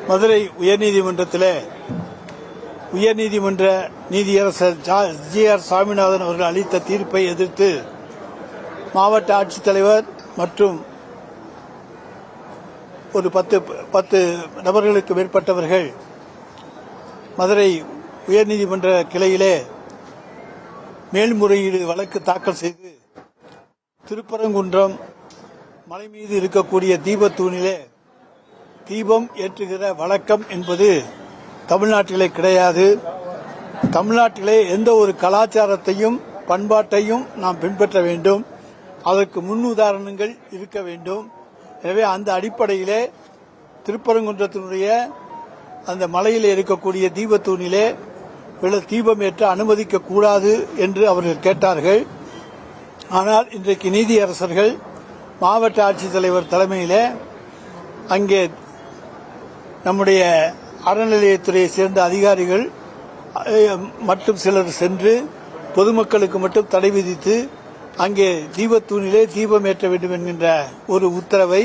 மதுரை உயர்நீதிமன்றத்தில் உயர்நீதிமன்ற நீதியரசர் ஜி.ஆர். சாமிநாதன் அவர்கள் அளித்த தீர்ப்பை எதிர்த்து மாவட்ட ஆட்சித்தலைவர் மற்றும் ஒரு 10 நபர்களுக்கு மேற்பட்டவர்கள் மதுரை உயர்நீதிமன்ற கிளையிலே மேல்முறையீடு வழக்கு தாக்கல் செய்து திருப்பரங்குன்றம் மலை மீது இருக்கக்கூடிய தீபத்தூணிலே தீபம் ஏற்றுகிற வழக்கம் என்பது தமிழ்நாட்டிலே கிடையாது. தமிழ்நாட்டிலே எந்த ஒரு கலாச்சாரத்தையும் பண்பாட்டையும் நாம் பின்பற்ற வேண்டும். அதற்கு முன் உதாரணங்கள் இருக்க வேண்டும். எனவே அந்த அடிப்படையிலே திருப்பரங்குன்றத்தினுடைய அந்த மலையில் இருக்கக்கூடிய தீபத்தூணிலே தீபம் ஏற்ற அனுமதிக்க கூடாது என்று அவர்கள் கேட்டார்கள். ஆனால் இன்றைக்கு நீதியரசர்கள் மாவட்ட ஆட்சித்தலைவர் தலைமையிலே அங்கே நம்முடைய அறநிலையத்துறையை சேர்ந்த அதிகாரிகள் மற்றும் சிலர் சென்று பொதுமக்களுக்கு மட்டும் தடை விதித்து அங்கே தீபத்தூணிலே தீபம் ஏற்ற வேண்டும் என்கின்ற ஒரு உத்தரவை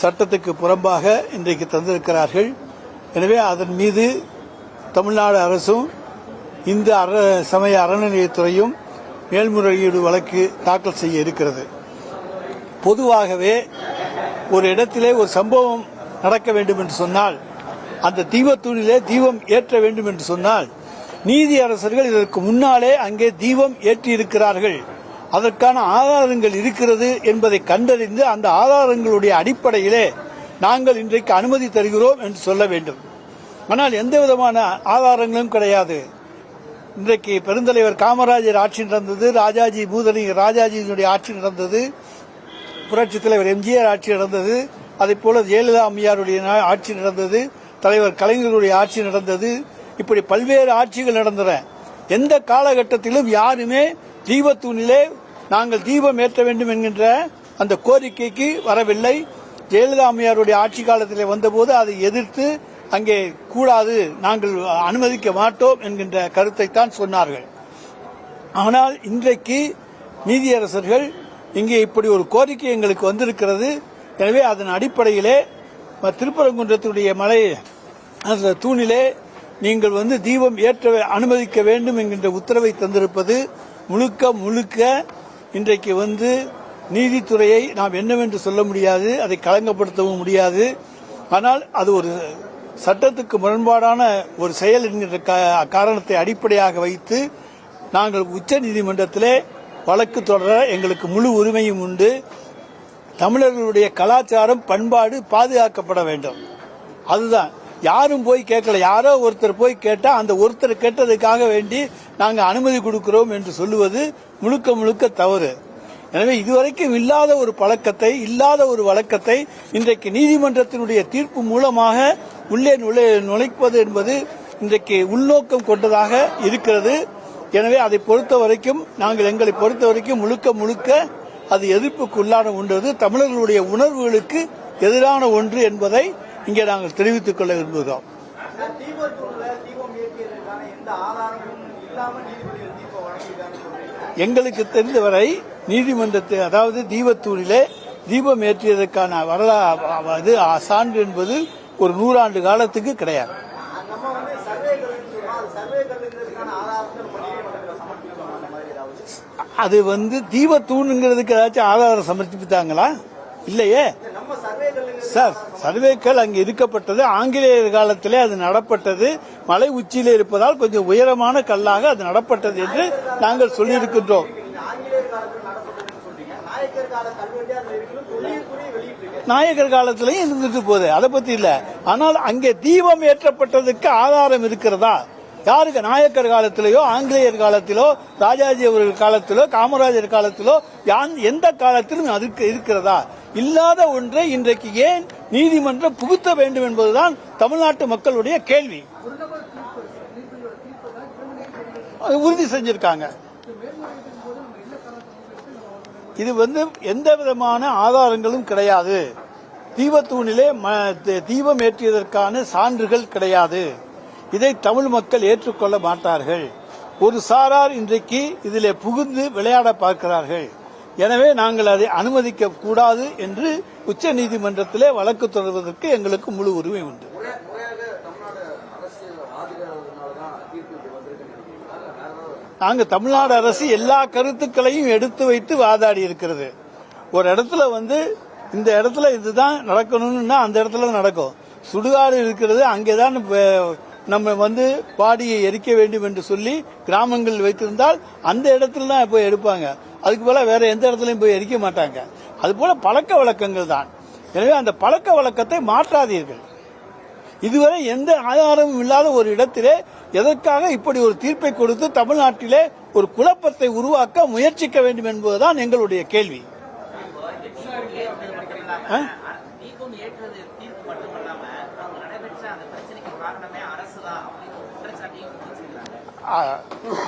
சட்டத்துக்கு புறம்பாக இன்றைக்கு தந்திருக்கிறார்கள். எனவே அதன் மீது தமிழ்நாடு அரசும் இந்து சமய அறநிலையத்துறையும் மேல்முறையீடு வழக்கு தாக்கல் செய்ய இருக்கிறது. பொதுவாகவே ஒரு இடத்திலே ஒரு சம்பவம் நடக்க வேண்டும் என்று சொன்னால் அந்த தீபத்தூணிலே தீபம் ஏற்ற வேண்டும் என்று சொன்னால் நீதியரசர்கள் இதற்கு முன்னாலே அங்கே தீபம் ஏற்றியிருக்கிறார்கள், அதற்கான ஆதாரங்கள் இருக்கிறது என்பதை கண்டறிந்து அந்த ஆதாரங்களுடைய அடிப்படையிலே நாங்கள் இன்றைக்கு அனுமதி தருகிறோம் என்று சொல்ல வேண்டும். ஆனால் எந்த விதமான ஆதாரங்களும் கிடையாது. இன்றைக்கு பெருந்தலைவர் காமராஜர் ஆட்சி நடந்தது, ராஜாஜியினுடைய ஆட்சி நடந்தது, புரட்சித் தலைவர் எம்ஜிஆர் ஆட்சி நடந்தது, அதே போல ஜெயலலிதா அம்மையாருடைய ஆட்சி நடந்தது, தலைவர் கலைஞருடைய ஆட்சி நடந்தது. இப்படி பல்வேறு ஆட்சிகள் நடந்தன. எந்த காலகட்டத்திலும் யாருமே தீபத்தூணிலே நாங்கள் தீபம் ஏற்ற வேண்டும் என்கின்ற அந்த கோரிக்கைக்கு வரவில்லை. ஜெயலலிதா அம்மையாருடைய ஆட்சி காலத்திலே வந்தபோது அதை எதிர்த்து அங்கே கூடாது, நாங்கள் அனுமதிக்க மாட்டோம் என்கின்ற கருத்தை தான் சொன்னார்கள். ஆனால் இன்றைக்கு நீதியரசர்கள் இங்கே இப்படி ஒரு கோரிக்கை எங்களுக்கு வந்திருக்கிறது, எனவே அதன் அடிப்படையிலே திருப்பரங்குன்றத்துடைய மலை அந்த தூணிலே நீங்கள் தீபம் ஏற்ற அனுமதிக்க வேண்டும் என்கின்ற உத்தரவை தந்திருப்பது முழுக்க இன்றைக்கு நீதித்துறையை நாம் என்னவென்று சொல்ல முடியாது, அதை களங்கப்படுத்தவும் முடியாது. ஆனால் அது ஒரு சட்டத்துக்கு முரண்பாடான ஒரு செயல் என்கின்ற காரணத்தை அடிப்படையாக வைத்து நாங்கள் உச்ச நீதிமன்றத்திலே வழக்கு தொடர எங்களுக்கு முழு உரிமையும் உண்டு. தமிழர்களுடைய கலாச்சாரம் பண்பாடு பாதுகாக்கப்பட வேண்டும். அதுதான். யாரும் போய் கேட்கல. யாரோ ஒருத்தர் போய் கேட்டா அந்த ஒருத்தர் கேட்டதுக்காக வேண்டி நாங்கள் அனுமதி கொடுக்கிறோம் என்று சொல்லுவது முழுக்க தவறு. எனவே இதுவரைக்கும் இல்லாத ஒரு வழக்கத்தை இன்றைக்கு நீதிமன்றத்தினுடைய தீர்ப்பு மூலமாக உள்ளே நுழைப்பது என்பது இன்றைக்கு உள்நோக்கம் கொண்டதாக இருக்கிறது. எனவே அதை பொறுத்தவரைக்கும் எங்களை பொறுத்தவரைக்கும் முழுக்க அது எதிர்ப்புக்கு உள்ளான ஒன்று, தமிழர்களுடைய உணர்வுகளுக்கு எதிரான ஒன்று என்பதை இங்கே நாங்கள் தெரிவித்துக் கொள்ள விரும்புகிறோம். எங்களுக்கு தெரிந்தவரை நீதிமன்றத்தை அதாவது தீபத்தூணிலே தீபம் ஏற்றியதற்கான வரலாறு சான்று என்பது ஒரு 100 ஆண்டு காலத்துக்கு கிடையாது. அது தீபத்தூணுங்கிறதுக்கு ஏதாச்சும் ஆதாரம் சமர்ப்பித்தாங்களா? இல்லையே சார். சர்வேக்கள் அங்கு இருக்கப்பட்டது ஆங்கிலேயர் காலத்திலே அது நடப்பட்டது. மலை உச்சியிலே இருப்பதால் கொஞ்சம் உயரமான கல்லாக அது நடப்பட்டது என்று நாங்கள் சொல்லியிருக்கின்றோம். நாயக்கர் காலத்திலையும் இருந்துட்டு போகுது, அதை பத்தி இல்ல. ஆனால் அங்கே தீபம் ஏற்றப்பட்டதுக்கு ஆதாரம் இருக்கிறதா? யாருக்கு? நாயக்கர் காலத்திலேயோ ஆங்கிலேயர் காலத்திலோ ராஜாஜி அவர்கள் காலத்திலோ காமராஜர் காலத்திலோ எந்த காலத்திலும் அதுக்கு இருக்கிறதா? இல்லாத ஒன்றை இன்றைக்கு ஏன் நீதிமன்றம் புகுத்த வேண்டும் என்பதுதான் தமிழ்நாட்டு மக்களுடைய கேள்வி. உறுதி செஞ்சிருக்காங்க. இது எந்த விதமான ஆதாரங்களும் கிடையாது. தீபத்தூணிலே தீபம் ஏற்றியதற்கான சான்றுகள் கிடையாது. இதை தமிழ் மக்கள் ஏற்றுக்கொள்ள மாட்டார்கள். ஒரு சாரார் இன்றைக்கு இதிலே புகுந்து விளையாட பார்க்கிறார்கள். எனவே நாங்கள் அதை அனுமதிக்க கூடாது என்று உச்ச நீதிமன்றத்திலே வழக்கு தொடர்வதற்கு எங்களுக்கு முழு உரிமை உண்டு. நாங்கள் தமிழ்நாடு அரசு எல்லா கருத்துக்களையும் எடுத்து வைத்து வாதாடி இருக்கிறது. ஒரு இடத்துல இந்த இடத்துல இதுதான் நடக்கணும்னா அந்த இடத்துல நடக்கும். சுடுகாடு இருக்கிறது, அங்கேதான் நம்ம பாடியை எரிக்க வேண்டும் என்று சொல்லி கிராமங்கள் வைத்திருந்தால் அந்த இடத்துல தான் போய் எடுப்பாங்க. அதுக்கு போல வேற எந்த இடத்துலையும் போய் எரிக்க மாட்டாங்க. அதுபோல பழக்க வழக்கங்கள் தான். எனவே அந்த பழக்க வழக்கத்தை மாற்றாதீர்கள். இதுவரை எந்த ஆதாரமும் இல்லாத ஒரு இடத்திலே எதற்காக இப்படி ஒரு தீர்ப்பை கொடுத்து தமிழ்நாட்டிலே ஒரு குழப்பத்தை உருவாக்க முயற்சிக்க வேண்டும் என்பதுதான் எங்களுடைய கேள்வி.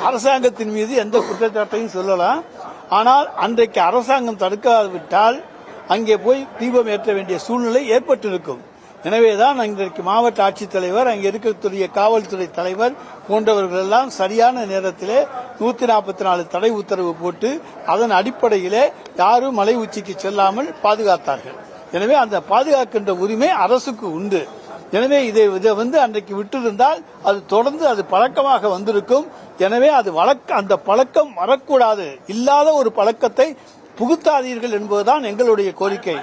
அரசாங்கத்தின் மீது எந்த குற்றச்சாட்டையும் சொல்லலாம். ஆனால் அன்றைக்கு அரசாங்கம் தடுக்காவிட்டால் அங்கே போய் தீபம் ஏற்ற வேண்டிய சூழ்நிலை ஏற்பட்டிருக்கும். எனவேதான் இன்றைக்கு மாவட்ட ஆட்சித்தலைவர், அங்கே இருக்கக்கூடிய காவல்துறை தலைவர் போன்றவர்கள் எல்லாம் சரியான நேரத்திலே 144 தடை உத்தரவு போட்டு அதன் அடிப்படையிலே யாரும் மலை உச்சிக்கு செல்லாமல் பாதுகாத்தார்கள். எனவே அந்த பாதுகாக்கின்ற உரிமை அரசுக்கு உண்டு. எனவே இதை அன்றைக்கு விட்டிருந்தால் அது தொடர்ந்து அது பழக்கமாக வந்திருக்கும். எனவே அது அந்த பழக்கம் வரக்கூடாது. இல்லாத ஒரு பழக்கத்தை புகுத்தாதீர்கள் என்பதுதான் எங்களுடைய கோரிக்கை.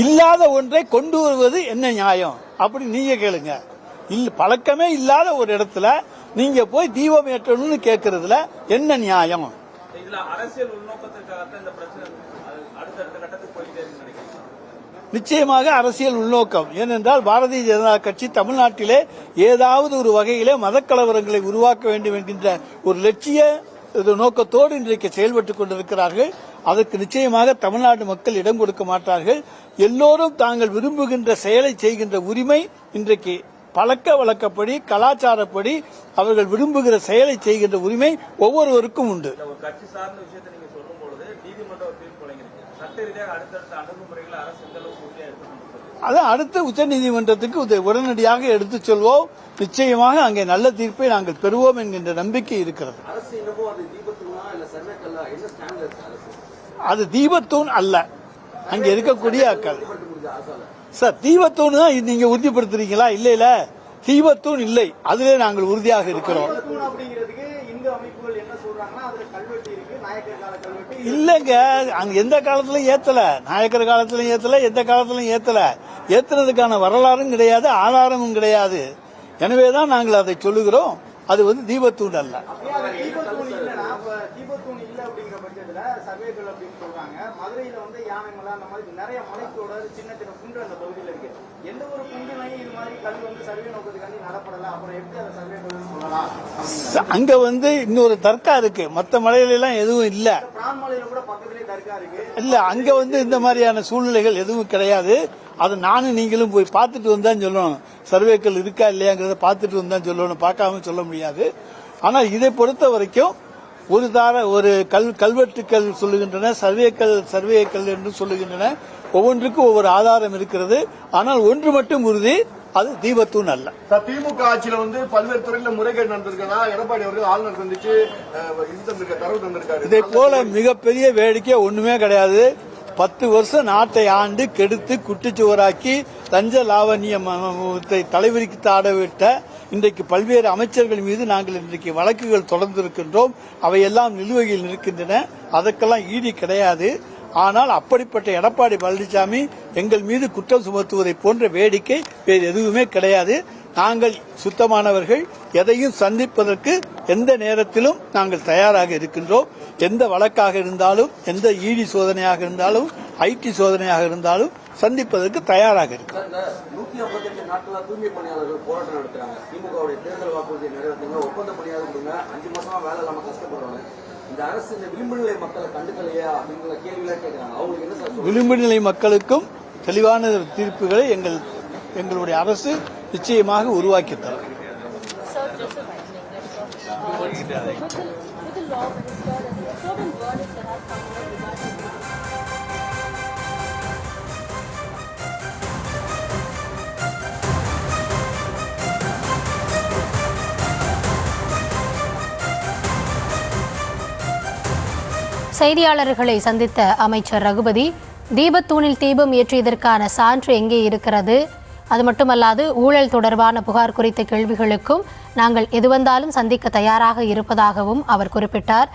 இல்லாத ஒன்றை கொண்டு வருவது என்ன நியாயம்? அப்படி நீங்க கேளுங்க. பழக்கமே இல்லாத ஒரு இடத்துல நீங்க போய் தீபம் ஏற்றணும்னு கேட்கறதுல என்ன நியாயம்? நிச்சயமாக அரசியல் உள்நோக்கம். ஏனென்றால் பாரதிய ஜனதா கட்சி தமிழ்நாட்டிலே ஏதாவது ஒரு வகையிலே மதக்கலவரங்களை உருவாக்க வேண்டும் என்கின்ற ஒரு லட்சிய நோக்கத்தோடு இன்றைக்கு செயல்பட்டுக் கொண்டிருக்கிறார்கள். அதற்கு நிச்சயமாக தமிழ்நாடு மக்கள் இடம் கொடுக்க மாட்டார்கள். எல்லோரும் தாங்கள் விரும்புகின்ற செயலை செய்கின்ற உரிமை இன்றைக்கு பழக்க வழக்கப்படி கலாச்சாரப்படி அவர்கள் விரும்புகிற செயலை செய்கின்ற உரிமை ஒவ்வொருவருக்கும் உண்டு. அதான் அடுத்த உச்சநீதிமன்றத்துக்கு உடனடியாக எடுத்துச் செல்வோம். நிச்சயமாக அங்கே நல்ல தீர்ப்பை நாங்கள் பெறுவோம் என்கின்ற நம்பிக்கை இருக்கிறது. அது தீபத்தூண் அல்ல, அங்கே இருக்கக்கூடிய அக்கள். சார், தீபத்தூண் தான் நீங்க உறுதிப்படுத்துறீங்களா? இல்ல தீபத்தூண் இல்லை, அதிலே நாங்கள் உறுதியாக இருக்கிறோம். இல்லங்க, அங்க எந்த காலத்திலும் ஏத்தல, நாயக்கர் காலத்திலும் ஏத்தல, எந்த காலத்திலும் ஏத்தல. ஏத்துனதுக்கான வரலாறும் கிடையாது, ஆதாரமும் கிடையாது. எனவேதான் நாங்கள் அதை சொல்லுகிறோம். அது தீபத்தூண் அல்ல. அங்க இன்னொரு தர்கா இருக்கு, மற்ற மலையில எல்லாம் எதுவும் இல்ல. இல்ல, அங்க இந்த மாதிரியான சூழ்நிலைகள் எதுவும் கிடையாது. அதை நானும் நீங்களும் போய் பார்த்துட்டு வந்தான் சொல்லணும். சர்வேக்கள் இருக்கா இல்லையாங்கிறத பார்த்துட்டு வந்தான் சொல்லணும், பார்க்காம சொல்ல முடியாது. ஆனால் இதை பொறுத்த வரைக்கும் ஒரு கல்வெட்டுக்கள் சொல்லுகின்றன, சர்வேக்கள் என்று சொல்லுகின்றன. ஒவ்வொன்றுக்கும் ஒவ்வொரு ஆதாரம் இருக்கிறது. ஆனால் ஒன்று மட்டும் உறுதி, அது தீபத்தூண் அல்ல. திமுக ஆட்சியில பல்வேறு துறையில முறைகேடு நடந்திருக்கா? எடப்பாடி அவர்கள் ஆளுநர் சந்திச்சு தரவு தந்திருக்காரு. இதை போல மிகப்பெரிய வேடிக்கை ஒண்ணுமே கிடையாது. 10 வருஷம் நாட்டை ஆண்டு கெடுத்து குட்டிச்சுவராக்கி லஞ்ச லாவண்யத்தை தலைவிரிக்கு தாடவிட்ட இன்றைக்கு பல்வேறு அமைச்சர்கள் மீது நாங்கள் இன்றைக்கு வழக்குகள் தொடர்ந்திருக்கின்றோம். அவையெல்லாம் நிலுவையில் இருக்கின்றன. அதற்கெல்லாம் ஈடு கிடையாது. ஆனால் அப்படிப்பட்ட எடப்பாடி பழனிசாமி எங்கள் மீது குற்றம் சுமத்துவதை போன்ற வேடிக்கை வேறு எதுவுமே கிடையாது. நாங்கள் சுத்தமானவர்கள். எதையும் சந்திப்பதற்கு எந்த நேரத்திலும் நாங்கள் தயாராக இருக்கின்றோம். எந்த வழக்காக இருந்தாலும், எந்த ஈடி சோதனையாக இருந்தாலும், ஐடி சோதனையாக இருந்தாலும் சந்திப்பதற்கு தயாராக இருக்கிறோம். 158 நாட்களா தூய்மை பணியாளர்கள் போராட்டம் நடத்துறாங்க. திமுகவுடைய தேர்தல் வாக்குறுதியை நிறைவேற்றுங்க, ஒப்பந்த பணியாளர் கொடுங்க, 5 மாசமா வேலை இல்லாம கஷ்டப்படுறாங்க. இந்த அரசு இந்த விளிம்பு நிலை மக்களை கண்டுக்கலையா அப்படிங்கிற கேள்வியெல்லாம் கேட்கிறாங்க. அவங்களுக்கு என்ன சார்? விளிம்பு நிலை மக்களுக்கும் தெளிவான தீர்ப்புகளை எங்களுடைய அரசு நிச்சயமாக உருவாக்கி தரும். செய்தியாளர்களை சந்தித்த அமைச்சர் ரகுபதி தீபத்தூணில் தீபம் ஏற்றியதற்கான சான்று எங்கே இருக்கிறது? அது மட்டுமல்லாது ஊழல் தொடர்பான புகார் குறித்த கேள்விகளுக்கும் நாங்கள் எது வந்தாலும் சந்திக்க தயாராக இருப்பதாகவும் அவர் குறிப்பிட்டார்.